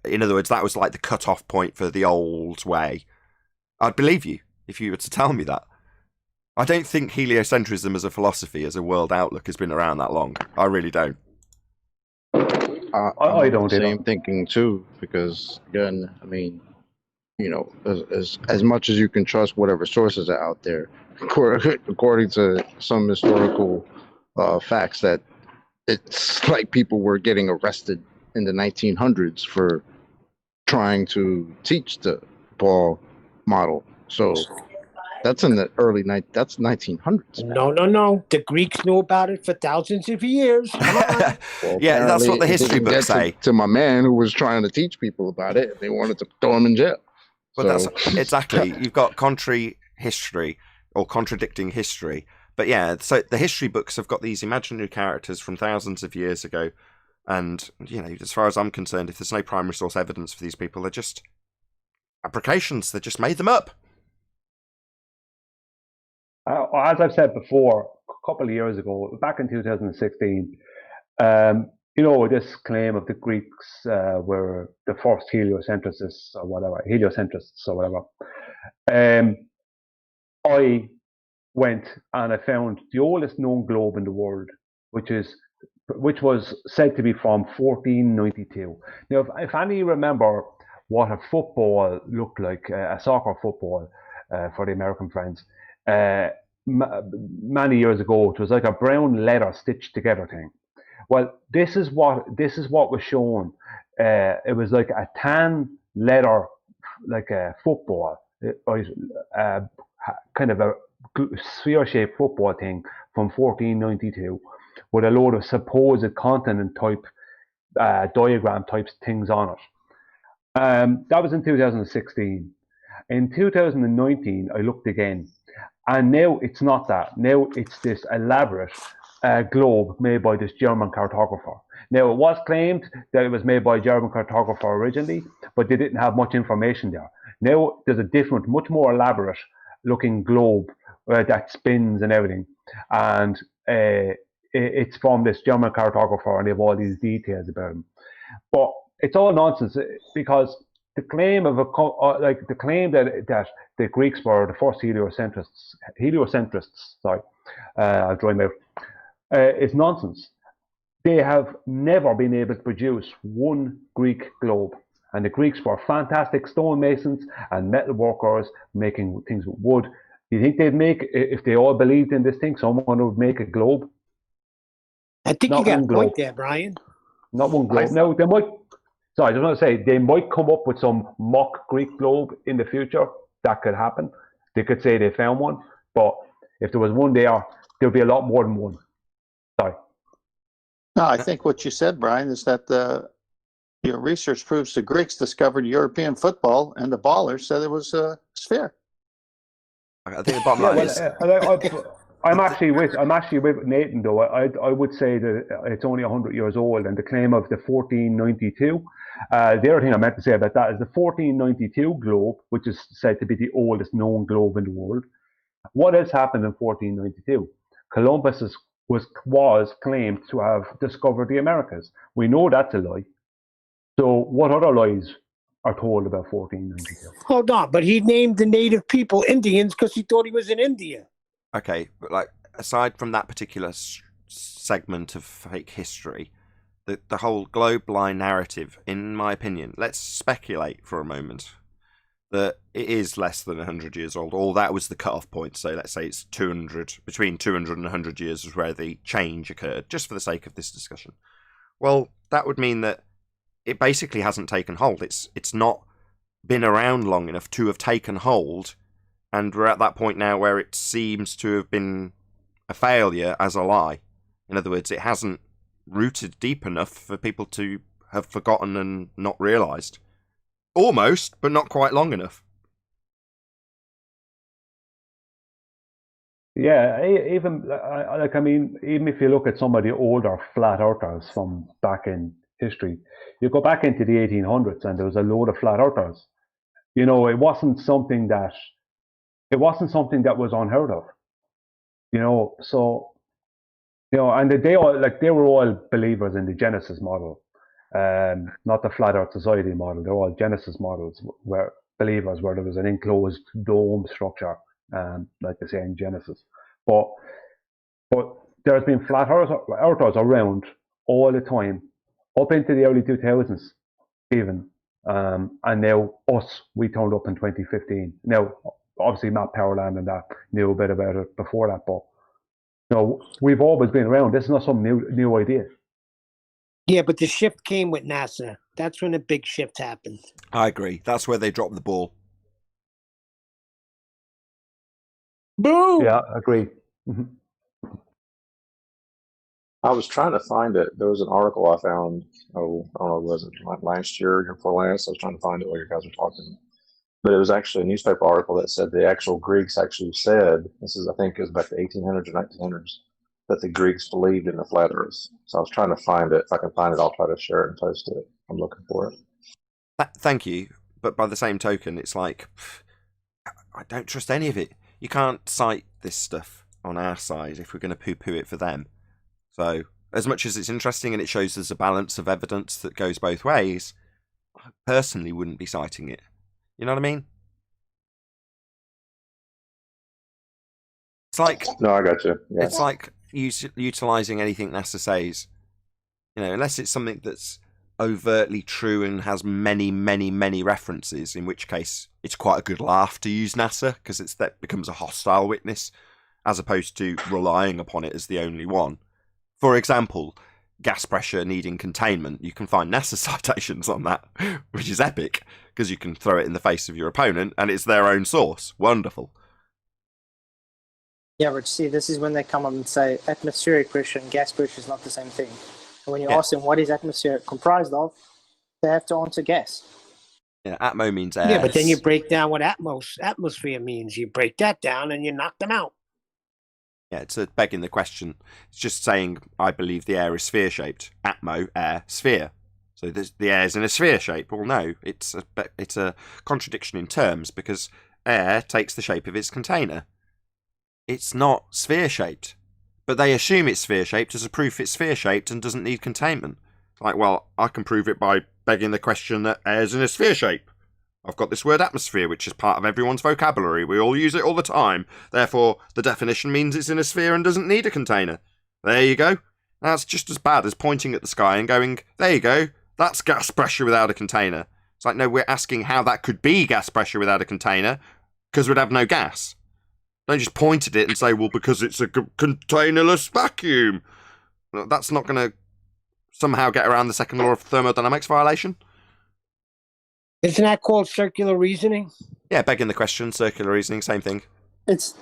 in other words, that was like the cut-off point for the old way, I'd believe you if you were to tell me that. I don't think heliocentrism as a philosophy, as a world outlook, has been around that long. I really don't. I don't same thinking too, because again, I mean, you know, as much as you can trust whatever sources are out there, according to some historical facts, that it's like people were getting arrested in the 1900s for trying to teach the Paul model. So that's in the that's 1900s. No. The Greeks knew about it for thousands of years. Come on. Well, yeah, that's what the history books say. To my man who was trying to teach people about it, they wanted to throw him in jail. But that's exactly, you've got contrary history or contradicting history. But yeah, so the history books have got these imaginary characters from thousands of years ago. And, you know, as far as I'm concerned, if there's no primary source evidence for these people, they're just fabrications. They just made them up. As I've said before, a couple of years ago, back in 2016, this claim of the Greeks were the first heliocentricists or whatever. I went and I found the oldest known globe in the world, which was said to be from 1492. Now, if any remember what a football looked like, a soccer football for the American friends, many years ago, it was like a brown leather stitched together thing. Well, this is what was shown. It was like a tan leather, like a football, kind of a sphere-shaped football thing from 1492, with a load of supposed continent type diagram types things on it. That was in 2016. In 2019, I looked again, and now it's not that. Now it's this elaborate globe made by this German cartographer. Now, it was claimed that it was made by a German cartographer originally, but they didn't have much information there. Now there's a different, much more elaborate looking globe that spins and everything, and it's from this German cartographer, and they have all these details about him. But it's all nonsense, because the claim of that the Greeks were the first heliocentrists. Sorry, I'll dry my mouth. It's nonsense. They have never been able to produce one Greek globe, and the Greeks were fantastic stonemasons and metal workers, making things with wood. Do you think they'd make, if they all believed in this thing, someone would make a globe? I think Not you got one a globe. point there, Brian. Not one globe. No, they might. Sorry, I was going to say, they might come up with some mock Greek globe in the future. That could happen. They could say they found one, but if there was one there, there'd be a lot more than one. Sorry. No, I think what you said, Brian, is that your research proves the Greeks discovered European football, and the ballers said it was a sphere. I think the bottom line is... I'm actually with Nathan, though. I would say that it's only 100 years old, and the claim of the 1492. The other thing I meant to say about that is the 1492 globe, which is said to be the oldest known globe in the world. What else happened in 1492? Columbus was claimed to have discovered the Americas. We know that's a lie. So what other lies are told about 1492? Hold on, but he named the native people Indians because he thought he was in India. Okay, but like, aside from that particular segment of fake history, the whole globe line narrative, in my opinion, let's speculate for a moment that it is less than 100 years old, or that was the cut-off point. So let's say it's 200, between 200 and 100 years is where the change occurred, just for the sake of this discussion. Well, that would mean that it basically hasn't taken hold. It's not been around long enough to have taken hold, and we're at that point now where it seems to have been a failure as a lie. In other words, it hasn't rooted deep enough for people to have forgotten and not realised. Almost, but not quite long enough. Yeah, even if you look at some of the older flat earthers from back in history, you go back into the 1800s and there was a load of flat earthers. You know, it wasn't something that was unheard of. You know, so and they were all believers in the Genesis model, not the flat Earth Society model. They're all Genesis models, where believers where there was an enclosed dome structure, like they say in Genesis. But there's been flat earthers around all the time, up into the early 2000s, even. And now we turned up in 2015. Now, obviously, Matt Powerland and that knew a bit about it before that, but we've always been around. This is not some new idea. Yeah, but the shift came with NASA. That's when the big shift happened. I agree. That's where they dropped the ball. Boom! Yeah, I agree. Mm-hmm. I was trying to find it. There was an article I found, I don't know, was it like last year or before last? I was trying to find it while you guys were talking. But it was actually a newspaper article that said the actual Greeks actually said, I think it was back the 1800s or 1900s, that the Greeks believed in the flat earth. So I was trying to find it. If I can find it, I'll try to share it and post it. I'm looking for it. Thank you. But by the same token, it's like, I don't trust any of it. You can't cite this stuff on our side if we're going to poo-poo it for them. So, as much as it's interesting and it shows there's a balance of evidence that goes both ways, I personally wouldn't be citing it. You know what I mean? It's like... No, I got you. Yeah. It's like utilising anything NASA says. You know, unless it's something that's overtly true and has many, many, many references, in which case it's quite a good laugh to use NASA, because that becomes a hostile witness, as opposed to relying upon it as the only one. For example, gas pressure needing containment. You can find NASA citations on that, which is epic, because you can throw it in the face of your opponent, and it's their own source. Wonderful. Yeah, but see, this is when they come up and say atmospheric pressure and gas pressure is not the same thing. And when you ask them what is atmosphere comprised of, they have to answer gas. Yeah, atmo means air. Yeah, but then you break down what atmosphere means. You break that down and you knock them out. Yeah, it's begging the question. It's just saying, I believe the air is sphere-shaped. Atmo, air, sphere. So the air is in a sphere shape. Well, no, it's a contradiction in terms, because air takes the shape of its container. It's not sphere-shaped. But they assume it's sphere-shaped as a proof it's sphere-shaped and doesn't need containment. Like, well, I can prove it by begging the question that air's in a sphere shape. I've got this word atmosphere, which is part of everyone's vocabulary. We all use it all the time. Therefore, the definition means it's in a sphere and doesn't need a container. There you go. That's just as bad as pointing at the sky and going, there you go, that's gas pressure without a container. It's like, no, we're asking how that could be gas pressure without a container, because we'd have no gas. Don't just point at it and say, well, because it's a containerless vacuum. That's not going to somehow get around the second law of thermodynamics violation. Isn't that called circular reasoning? Yeah, begging the question, circular reasoning, same thing. It's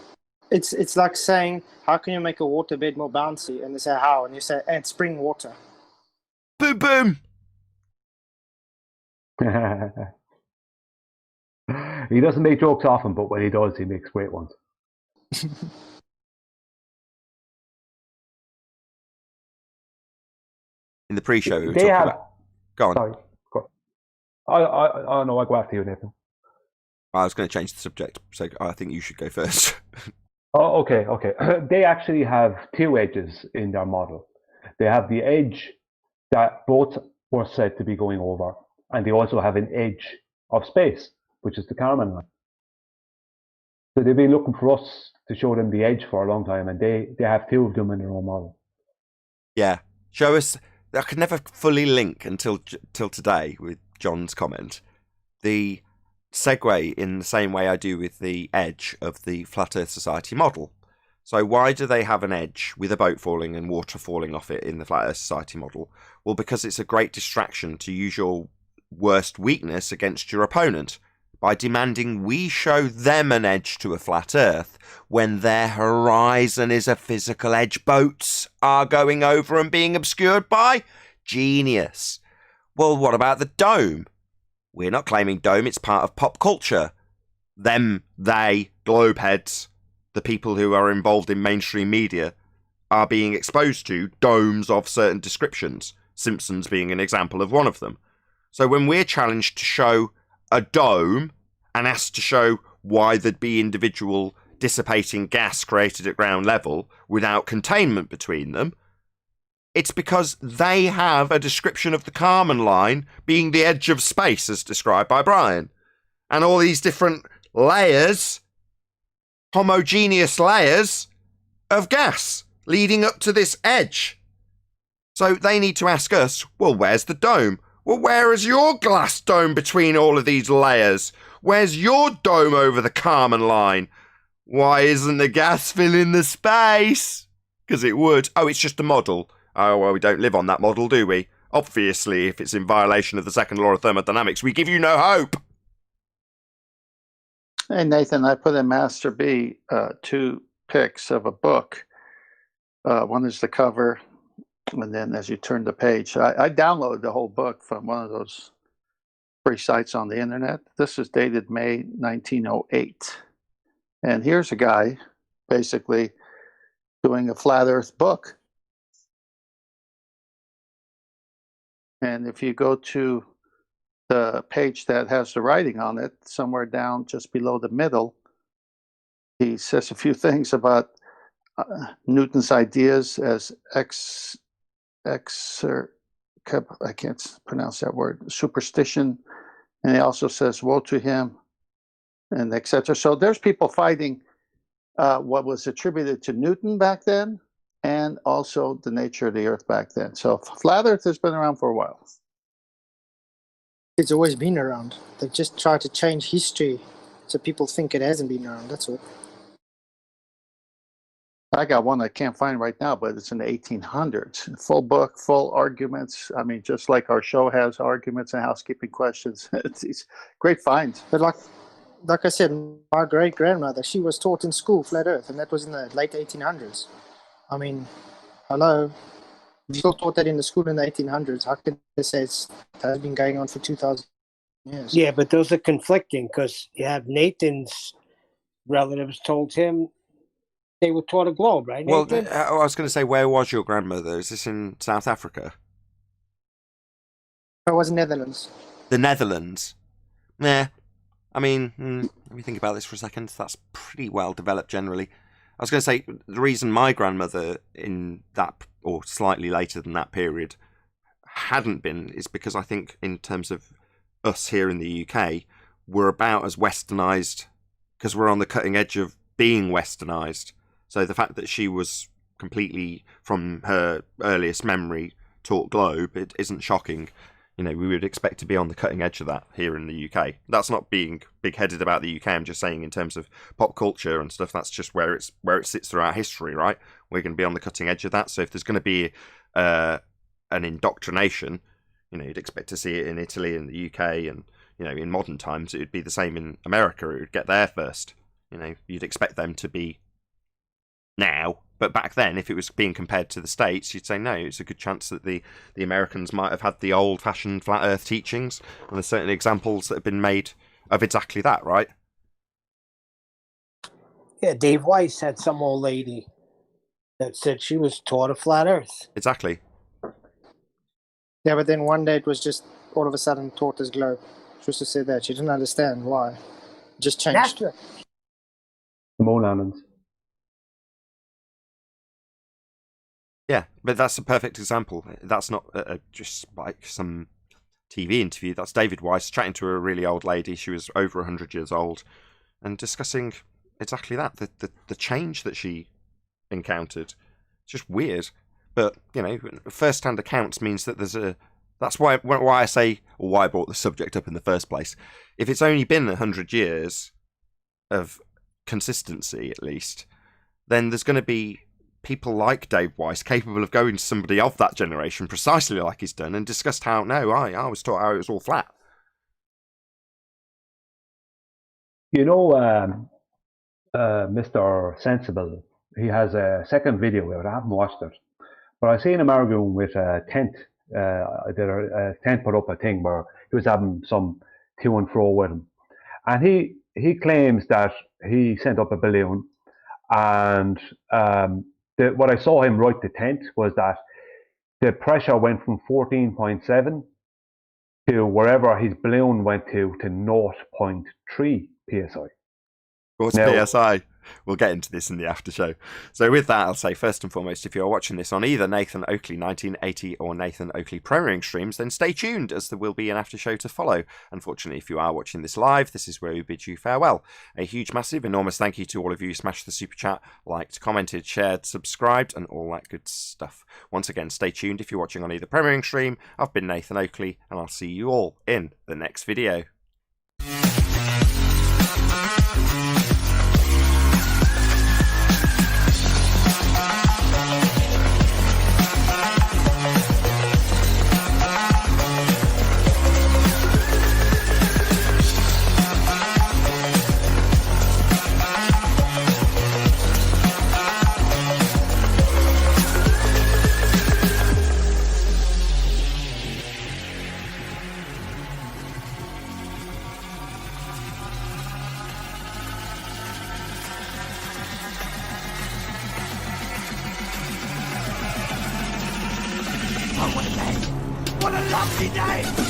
like saying, how can you make a waterbed more bouncy? And they say, how? And you say, add spring water. Boom, boom! He doesn't make jokes often, but when he does, he makes great ones. In the pre-show, we were They talking have... about... Go on. Sorry, go on. No, I'll go after you, Nathan. I was going to change the subject, so I think you should go first. Oh, okay. They actually have two edges in their model. They have the edge that both were said to be going over, and they also have an edge of space, which is the Kármán line. So they've been looking for us to show them the edge for a long time, and they have two of them in their own model. Yeah. Show us... I could never fully link until today with John's comment. The segue in the same way I do with the edge of the Flat Earth Society model. So why do they have an edge with a boat falling and water falling off it in the Flat Earth Society model? Well, because it's a great distraction to use your worst weakness against your opponent by demanding we show them an edge to a flat Earth when their horizon is a physical edge boats are going over and being obscured by. Genius. Well, what about the dome? We're not claiming dome, it's part of pop culture. Them, they, globeheads, the people who are involved in mainstream media, are being exposed to domes of certain descriptions, Simpsons being an example of one of them. So when we're challenged to show a dome and asked to show why there'd be individual dissipating gas created at ground level without containment between them, it's because they have a description of the Kármán line being the edge of space as described by Brian. And all these different layers, homogeneous layers of gas leading up to this edge. So they need to ask us, well, where's the dome? Well, where is your glass dome between all of these layers? Where's your dome over the Kármán line? Why isn't the gas filling the space? Because it would. Oh, it's just a model. Oh, well, we don't live on that model, do we? Obviously, if it's in violation of the second law of thermodynamics, we give you no hope. Hey, Nathan, I put in Master B 2 pics of a book. One is the cover, and then as you turn the page, I downloaded the whole book from one of those free sites on the internet. This is dated May 1908. And here's a guy basically doing a flat earth book. And if you go to the page that has the writing on it, somewhere down just below the middle, he says a few things about Newton's ideas as I can't pronounce that word, superstition, and he also says woe to him, and etc. So there's people fighting what was attributed to Newton back then, and also the nature of the Earth back then. So flat Earth has been around for a while. It's always been around. They just try to change history so people think it hasn't been around. That's all. I got one I can't find right now, but it's in the 1800s. Full book, full arguments. I mean, just like our show has arguments and housekeeping questions. It's these great finds. But like I said, my great-grandmother, she was taught in school flat Earth, and that was in the late 1800s. I mean, hello. If you still taught that in the school in the 1800s, how can they say it has been going on for 2,000 years? Yeah, but those are conflicting because you have Nathan's relatives told him they were taught a globe, right, Nathan? Well, I was going to say, where was your grandmother? Is this in South Africa? It was Netherlands. The Netherlands? Nah. I mean, let me think about this for a second. That's pretty well developed generally. I was going to say, the reason my grandmother in that, or slightly later than that period, hadn't been, is because I think in terms of us here in the UK, we're about as westernised, because we're on the cutting edge of being westernised. So the fact that she was completely, from her earliest memory, taught globe, it isn't shocking. You know, we would expect to be on the cutting edge of that here in the UK. That's not being big-headed about the UK. I'm just saying in terms of pop culture and stuff, that's just where it sits throughout history, right? We're going to be on the cutting edge of that. So if there's going to be an indoctrination, you know, you'd expect to see it in Italy and the UK, and, you know, in modern times, it would be the same in America. It would get there first. You know, you'd expect them to be now, but back then, if it was being compared to the States, you'd say no, it's a good chance that the Americans might have had the old-fashioned flat earth teachings, and there's certainly examples that have been made of exactly that, right? Yeah, Dave Weiss had some old lady that said she was taught a flat earth. Exactly. Yeah, but then one day it was just all of a sudden taught as globe. She used to say that. She didn't understand why. It just changed. That's right. The Moon Islands. Yeah, but that's a perfect example. That's not just like some TV interview. That's David Weiss chatting to a really old lady. She was over 100 years old, and discussing exactly that, the change that she encountered. It's just weird. But, you know, first-hand accounts means that there's a... That's why I say, or why I brought the subject up in the first place. If it's only been 100 years of consistency, at least, then there's going to be people like Dave Weiss capable of going to somebody of that generation, precisely like he's done, and discussed how, no, I was taught how it was all flat. You know, Mr. Sensible, he has a second video out. I haven't watched it, but I seen him arguing with a tent. A tent put up a thing where he was having some to and fro with him, and he claims that he sent up a balloon, and what I saw him write the tent was that the pressure went from 14.7 to wherever his balloon went to 0.3 psi. What's PSI? We'll get into this in the after show. So with that, I'll say first and foremost, if you're watching this on either Nathan Oakley 1980 or Nathan Oakley Premiering streams, then stay tuned, as there will be an after show to follow. Unfortunately, if you are watching this live, this is where we bid you farewell. A huge, massive, enormous thank you to all of you who smashed the super chat, liked, commented, shared, subscribed, and all that good stuff. Once again, stay tuned if you're watching on either Premiering stream. I've been Nathan Oakley, and I'll see you all in the next video. What a lovely day!